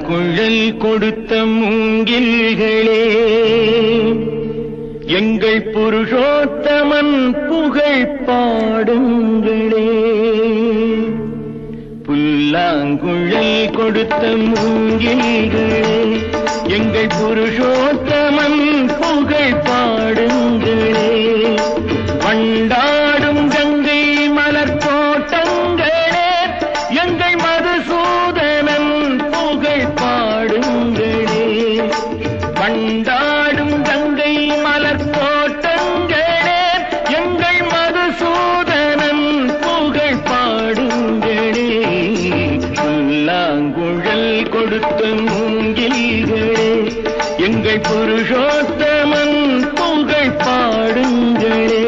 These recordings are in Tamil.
புல்லாங்குழல் கொடுத்த மூங்கில்களே, எங்கள் புருஷோத்தமன் புகழ் பாடுங்களே. புல்லாங்குழல் கொடுத்த மூங்கில்களே, எங்கள் புருஷோத்தமன் புகழ் பாடுங்களே. வண்டாடும் கங்கை மலர் தோட்டங்களே, எங்கள் மதுசூதனன் புகழ் பாடுங்களே. வண்டாடும் கங்கை மலர் தோட்டங்களே, எங்கள் மதுசூதனன் புகழ் பாடுங்களே. புல்லாங்குழல் கொடுத்த மூங்கில்களே, எங்கள் புருஷோத்தமன் புகழ் பாடுங்களே.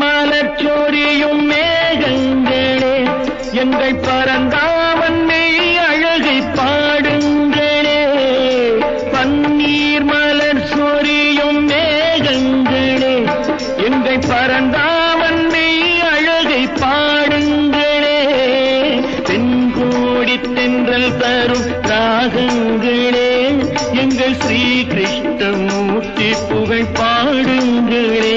மலர்ச்சோரியும் மேகங்களே, எங்கள் பரந்தாமன் மெய் அழகை பாடுங்களே. பன்னீர் மலர் சொரியும் மேகங்களே, எங்கள் பரந்தாமன் மெய் அழகை பாடுங்களே. தென்கோடி தென்றல் தரும் ராகங்களே, எங்கள் ஸ்ரீ கிருஷ்ணமூர்த்தி புகழ் பாடுங்களே.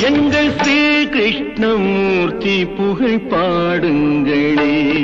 எங்கள் ஸ்ரீ கிருஷ்ணமூர்த்தி புகழ் பாடுங்களே.